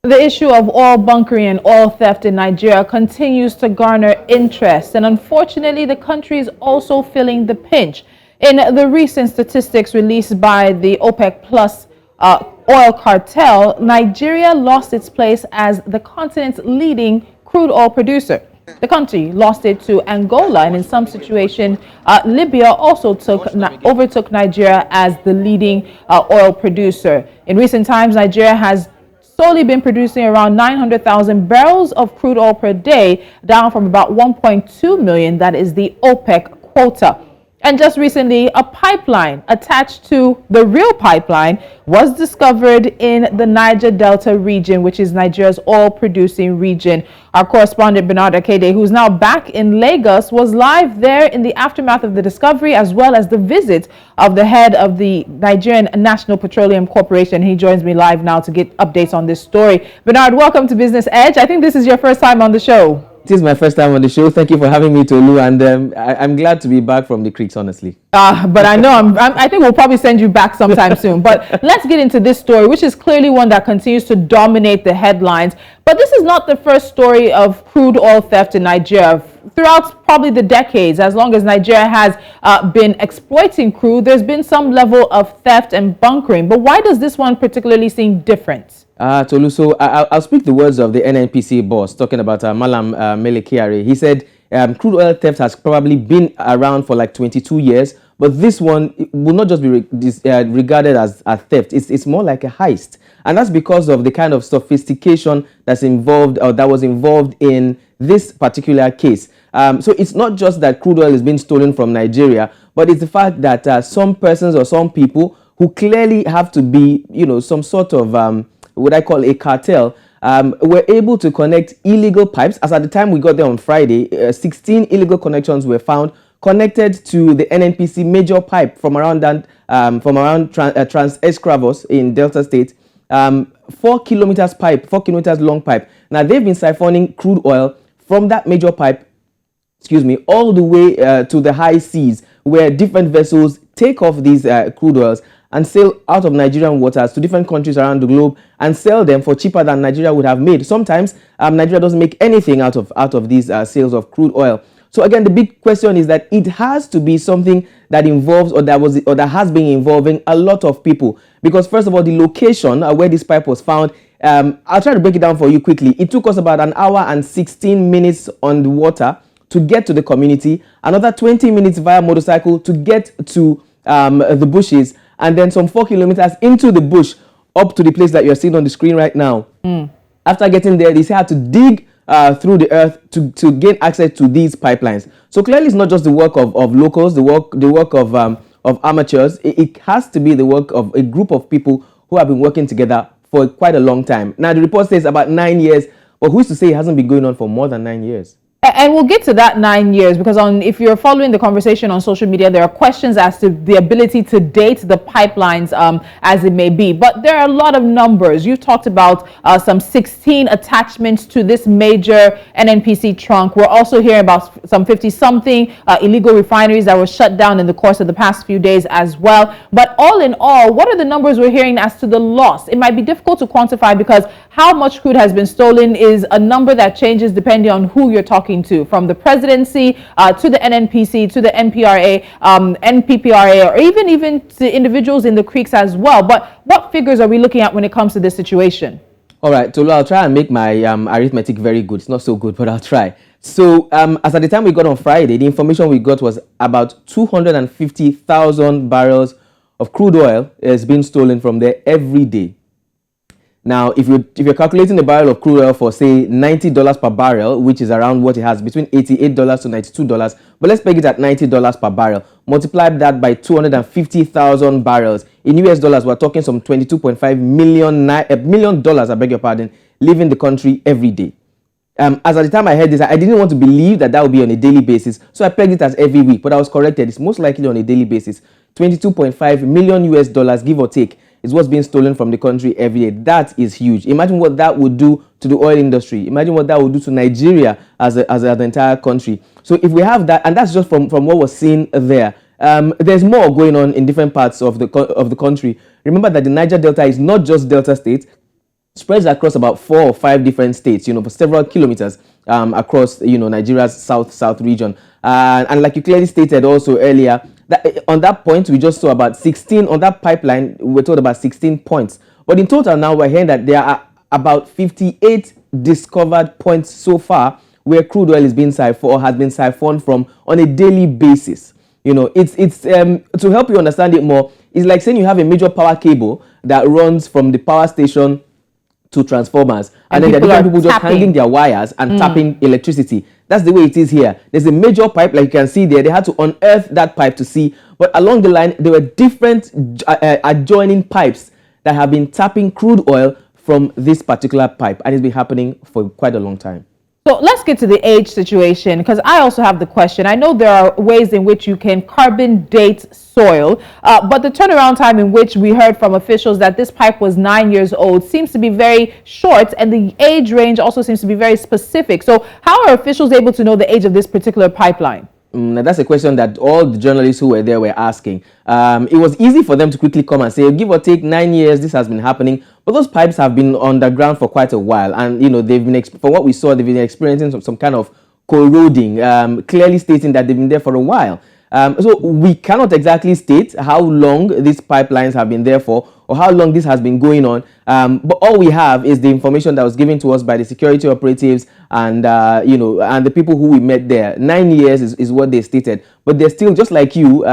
The issue of oil bunkering and oil theft in Nigeria continues to garner interest, and unfortunately, the country is also feeling the pinch. In the recent statistics released by the OPEC Plus oil cartel, Nigeria lost its place as the continent's leading crude oil producer. The country lost it to Angola, and in some situation, Libya also overtook Nigeria as the leading oil producer. In recent times, Nigeria has solely been producing around 900,000 barrels of crude oil per day, down from about 1.2 million, that is the OPEC quota. And just recently, a pipeline attached to the real pipeline was discovered in the Niger Delta region, which is Nigeria's oil-producing region. Our correspondent, Bernard Akede, who's now back in Lagos, was live there in the aftermath of the discovery, as well as the visit of the head of the Nigerian National Petroleum Corporation. He joins me live now to get updates on this story. Bernard, welcome to Business Edge. I think this is your first time on the show. It is my first time on the show. Thank you for having me, Tolu, and I'm glad to be back from the creeks, honestly. But I know I think we'll probably send you back sometime soon. But let's get into this story, which is clearly one that continues to dominate the headlines. But this is not the first story of crude oil theft in Nigeria. Throughout probably the decades, as long as Nigeria has been exploiting crude, there's been some level of theft and bunkering. But why does this one particularly seem different? Tolu, so I'll speak the words of the NNPC boss talking about Malam Melekiare. He said crude oil theft has probably been around for like 22 years, but this one will not just be regarded as a theft. It's more like a heist. And that's because of the kind of sophistication that's involved, or that was involved in this particular case. So it's not just that crude oil is being stolen from Nigeria, but it's the fact that some persons or some people who clearly have to be, some sort of what I call a cartel, were able to connect illegal pipes. As at the time we got there on Friday, 16 illegal connections were found connected to the NNPC major pipe from around Trans-Escravos in Delta State. 4 kilometers long pipe. Now they've been siphoning crude oil from that major pipe, all the way to the high seas, where different vessels take off these crude oils and sail out of Nigerian waters to different countries around the globe and sell them for cheaper than Nigeria would have made. Sometimes Nigeria doesn't make anything out of these sales of crude oil. So again, the big question is that it has to be something that involves or that has been involving a lot of people. Because first of all, the location where this pipe was found, I'll try to break it down for you quickly. It took us about 1 hour and 16 minutes on the water to get to the community, another 20 minutes via motorcycle to get to the bushes, and then some 4 kilometers into the bush up to the place that you're seeing on the screen right now. After getting there, they had to dig through the earth to gain access to these pipelines. So clearly it's not just the work of locals, the work of amateurs. It has to be the work of a group of people who have been working together for quite a long time. Now the report says about 9 years, but who's to say it hasn't been going on for more than 9 years? And we'll get to that 9 years, because if you're following the conversation on social media, there are questions as to the ability to date the pipelines as it may be. But there are a lot of numbers. You've talked about some 16 attachments to this major NNPC trunk. We're also hearing about some 50-something illegal refineries that were shut down in the course of the past few days as well. But all in all, what are the numbers we're hearing as to the loss? It might be difficult to quantify, because how much crude has been stolen is a number that changes depending on who you're talking to, from the presidency to the NNPC to the NPRA, NPPRA, or even to individuals in the creeks as well. But what figures are we looking at when it comes to this situation? All right, Tolu, I'll try and make my arithmetic very good. It's not so good, but I'll try. So as at the time we got on Friday, the information we got was about 250,000 barrels of crude oil is being stolen from there every day. Now, if you're calculating a barrel of crude oil for, say, $90 per barrel, which is around what it has, between $88 to $92, but let's peg it at $90 per barrel. Multiply that by 250,000 barrels. In US dollars, we're talking some $22.5 million, I beg your pardon, leaving the country every day. As at the time I heard this, I didn't want to believe that would be on a daily basis, so I pegged it as every week, but I was corrected. It's most likely on a daily basis. $22.5 million US dollars, give or take, is what's being stolen from the country every day. That is huge. Imagine what that would do to the oil industry. Imagine what that would do to Nigeria as an entire country. So if we have that, and that's just from what was seen there, there's more going on in different parts of the country. Remember that the Niger Delta is not just Delta State. spreads across about 4 or 5 different states, for several kilometers across, Nigeria's south region. And like you clearly stated also earlier, that on that point, we just saw about 16, on that pipeline, we're told about 16 points. But in total now, we're hearing that there are about 58 discovered points so far where crude oil is being siphoned or has been siphoned from on a daily basis. It's to help you understand it more, it's like saying you have a major power cable that runs from the power station to transformers, and then there are different people just hanging their wires and tapping electricity. That's the way it is here. There's a major pipe, like you can see there. They had to unearth that pipe to see, but along the line there were different adjoining pipes that have been tapping crude oil from this particular pipe, and it's been happening for quite a long time. So let's get to the age situation, because I also have the question. I know there are ways in which you can carbon date soil, but the turnaround time in which we heard from officials that this pipe was 9 years old seems to be very short, and the age range also seems to be very specific. So how are officials able to know the age of this particular pipeline? That's a question that all the journalists who were there were asking. It was easy for them to quickly come and say, give or take 9 years, this has been happening. But those pipes have been underground for quite a while. And, they've been, from what we saw, they've been experiencing some kind of corroding, clearly stating that they've been there for a while. So we cannot exactly state how long these pipelines have been there for or how long this has been going on. But all we have is the information that was given to us by the security operatives and, and the people who we met there. 9 years is what they stated. But they're still, just like you,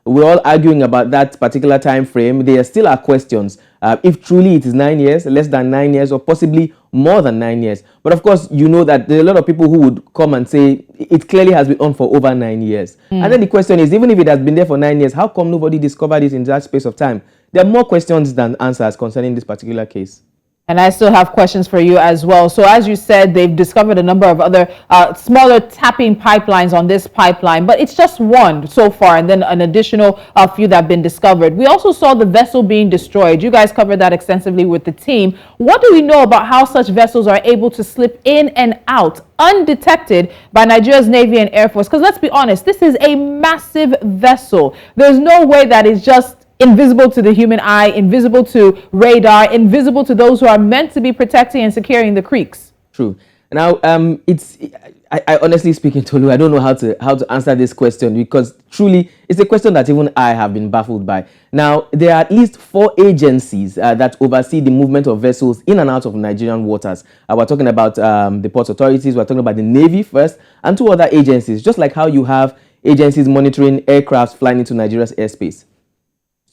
we're all arguing about that particular time frame. There still are questions. If truly it is 9 years, less than 9 years, or possibly more than 9 years. But of course, you know that there are a lot of people who would come and say it clearly has been on for over 9 years. And then the question is, even if it has been there for 9 years, how come nobody discovered it in that space of time? There are more questions than answers concerning this particular case. And I still have questions for you as well. So as you said, they've discovered a number of other smaller tapping pipelines on this pipeline, but it's just one so far, and then an additional few that have been discovered. We also saw the vessel being destroyed. You guys covered that extensively with the team. What do we know about how such vessels are able to slip in and out undetected by Nigeria's Navy and Air Force? Because let's be honest, this is a massive vessel. There's no way that is just invisible to the human eye, invisible to radar, invisible to those who are meant to be protecting and securing the creeks. True. Now, I honestly speaking, Tolu, I don't know how to answer this question, because truly it's a question that even I have been baffled by. Now, there are at least 4 agencies that oversee the movement of vessels in and out of Nigerian waters. We're talking about the port authorities, we're talking about the Navy first, and 2 other agencies, just like how you have agencies monitoring aircrafts flying into Nigeria's airspace.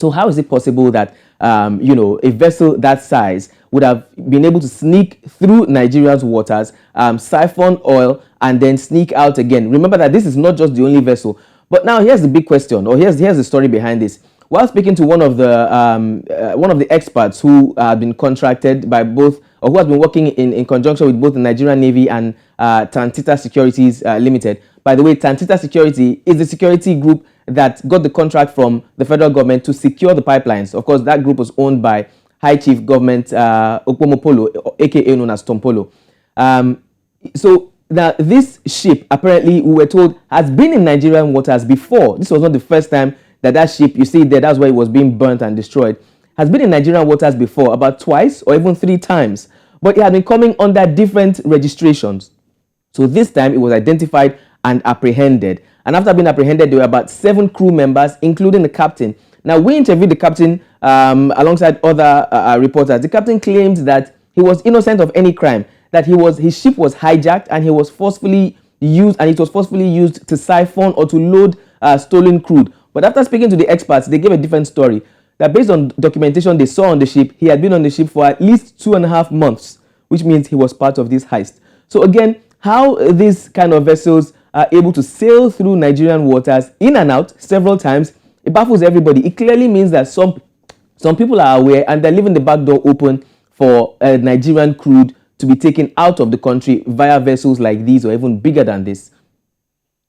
So how is it possible that, a vessel that size would have been able to sneak through Nigeria's waters, siphon oil, and then sneak out again? Remember that this is not just the only vessel. But now here's the big question, or here's the story behind this. While speaking to one of the experts who have been contracted by both, or who has been working in conjunction with both the Nigerian Navy and Tantita Securities Limited. By the way, Tantita Security is the security group that got the contract from the federal government to secure the pipelines. Of course, that group was owned by High Chief Government Okpomopolo, aka known as Tompolo. So now this ship, apparently, we were told, has been in Nigerian waters before. This was not the first time that ship, you see there, that's why it was being burnt and destroyed, has been in Nigerian waters before, about twice or even 3 times. But it had been coming under different registrations. So this time it was identified and apprehended. And after being apprehended, there were about 7 crew members, including the captain. Now, we interviewed the captain alongside other reporters. The captain claimed that he was innocent of any crime, that his ship was hijacked and it was forcefully used to siphon or to load stolen crude. But after speaking to the experts, they gave a different story. That based on documentation they saw on the ship, he had been on the ship for at least 2.5 months, which means he was part of this heist. So again, how these kind of vessels are able to sail through Nigerian waters in and out several times, it baffles everybody. It clearly means that some people are aware and they're leaving the back door open for Nigerian crude to be taken out of the country via vessels like these or even bigger than this.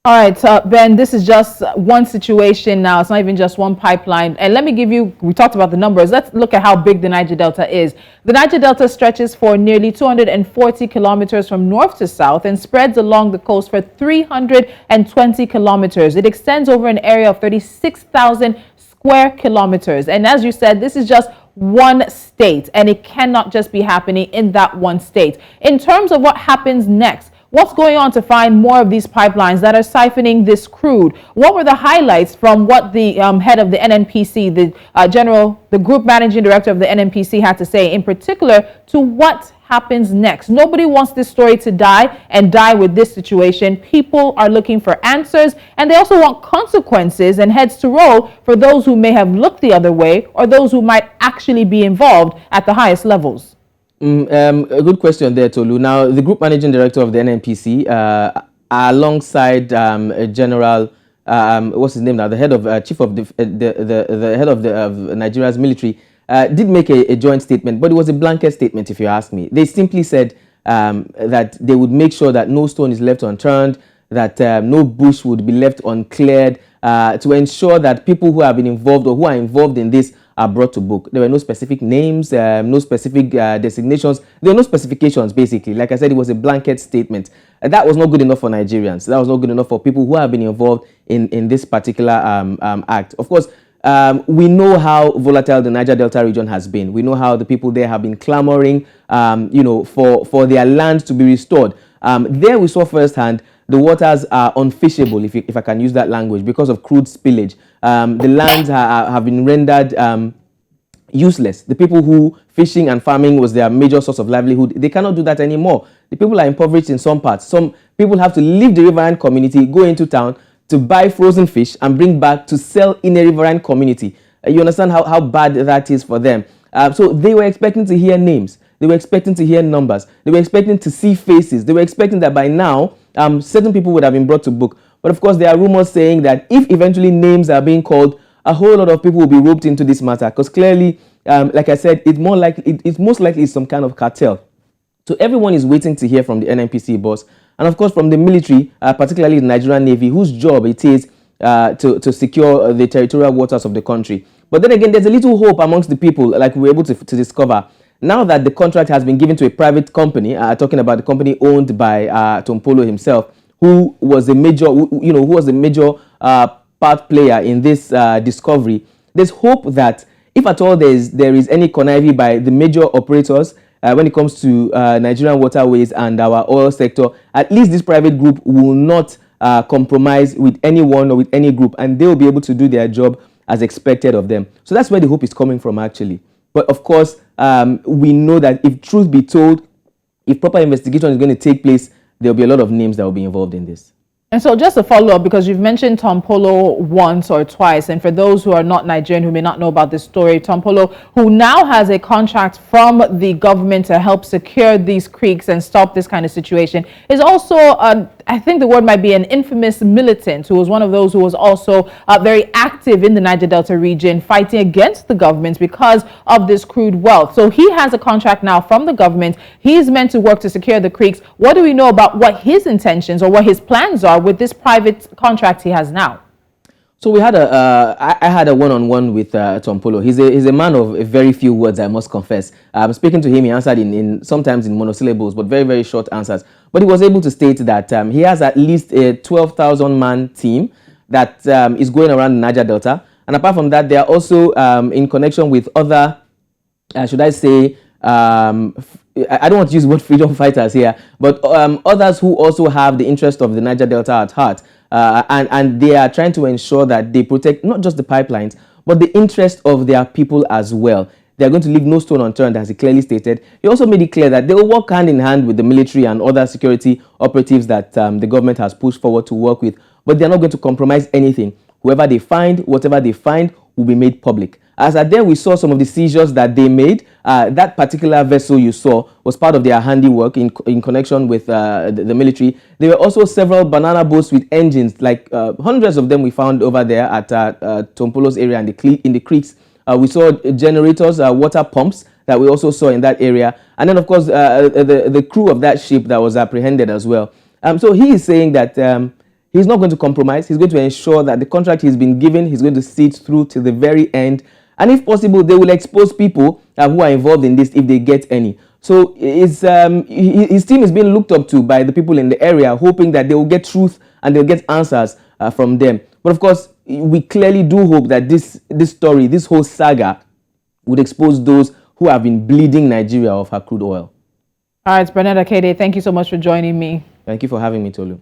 All right, Ben, this is just one situation now. It's not even just one pipeline. And let me give you, we talked about the numbers. Let's look at how big the Niger Delta is. The Niger Delta stretches for nearly 240 kilometers from north to south and spreads along the coast for 320 kilometers. It extends over an area of 36,000 square kilometers. And as you said, this is just one state, and it cannot just be happening in that one state. In terms of what happens next, what's going on to find more of these pipelines that are siphoning this crude? What were the highlights from what the head of the NNPC, the group managing director of the NNPC, had to say, in particular to what happens next? Nobody wants this story to die with this situation. People are looking for answers, and they also want consequences and heads to roll for those who may have looked the other way or those who might actually be involved at the highest levels. A good question there, Tolu. Now, the group managing director of the NNPC, alongside General, what's his name now, the head of chief of the head of Nigeria's military, did make a joint statement, but it was a blanket statement, if you ask me. They simply said that they would make sure that no stone is left unturned, that no bush would be left uncleared, to ensure that people who have been involved or who are involved in this are brought to book. There were no specific names, no specific designations. There were no specifications, basically. Like I said, it was a blanket statement. That was not good enough for Nigerians. That was not good enough for people who have been involved in this particular act. Of course, we know how volatile the Niger Delta region has been. We know how the people there have been clamoring, for their land to be restored. There we saw firsthand the waters are unfishable, if I can use that language, because of crude spillage. The lands have been rendered useless. The people who fishing and farming was their major source of livelihood, they cannot do that anymore. The people are impoverished in some parts. Some people have to leave the riverine community, go into town to buy frozen fish and bring back to sell in a riverine community. You understand how bad that is for them. So they were expecting to hear names. They were expecting to hear numbers. They were expecting to see faces. They were expecting that by now, certain people would have been brought to book. But of course, there are rumors saying that if eventually names are being called, a whole lot of people will be roped into this matter. Because clearly, like I said, it's most likely some kind of cartel. So everyone is waiting to hear from the NNPC boss. And of course, from the military, particularly the Nigerian Navy, whose job it is to secure the territorial waters of the country. But then again, there's a little hope amongst the people, like we were able to discover. Now that the contract has been given to a private company, talking about the company owned by Tompolo himself, who was a major, part player in this discovery, there's hope that if at all there is any conniving by the major operators when it comes to Nigerian waterways and our oil sector, at least this private group will not compromise with anyone or with any group, and they will be able to do their job as expected of them. So that's where the hope is coming from, actually. But of course, we know that if truth be told, if proper investigation is going to take place, there will be a lot of names that will be involved in this. And so just a follow-up, because you've mentioned Tompolo once or twice, and for those who are not Nigerian, who may not know about this story, Tompolo, who now has a contract from the government to help secure these creeks and stop this kind of situation, is also, I think the word might be an infamous militant, who was one of those who was also very active in the Niger Delta region, fighting against the government because of this crude wealth. So he has a contract now from the government. He's meant to work to secure the creeks. What do we know about what his intentions or what his plans are with this private contract he has now? So we had I had a one-on-one with Tompolo. He's a man of very few words, I must confess. Speaking to him, he answered sometimes in monosyllables, but very, very short answers. But he was able to state that he has at least a 12,000-man team that is going around the Niger Delta. And apart from that, they are also in connection with other, should I say, I don't want to use the word freedom fighters here, but others who also have the interest of the Niger Delta at heart. And they are trying to ensure that they protect not just the pipelines, but the interest of their people as well. They are going to leave no stone unturned, as he clearly stated. He also made it clear that they will work hand in hand with the military and other security operatives that the government has pushed forward to work with, but they are not going to compromise anything. Whoever they find, whatever they find, will be made public. As at there, we saw some of the seizures that they made. That particular vessel you saw was part of their handiwork in connection with the military. There were also several banana boats with engines, like hundreds of them we found over there at Tompolo's area and in the creeks. We saw generators, water pumps that we also saw in that area. And then, of course, the crew of that ship that was apprehended as well. So he is saying that he's not going to compromise. He's going to ensure that the contract he's been given, he's going to see it through to the very end. And if possible, they will expose people who are involved in this if they get any. So his team is being looked up to by the people in the area, hoping that they will get truth and they'll get answers from them. But of course, we clearly do hope that this story, this whole saga, would expose those who have been bleeding Nigeria of her crude oil. All right, Bernard Akede, thank you so much for joining me. Thank you for having me, Tolu.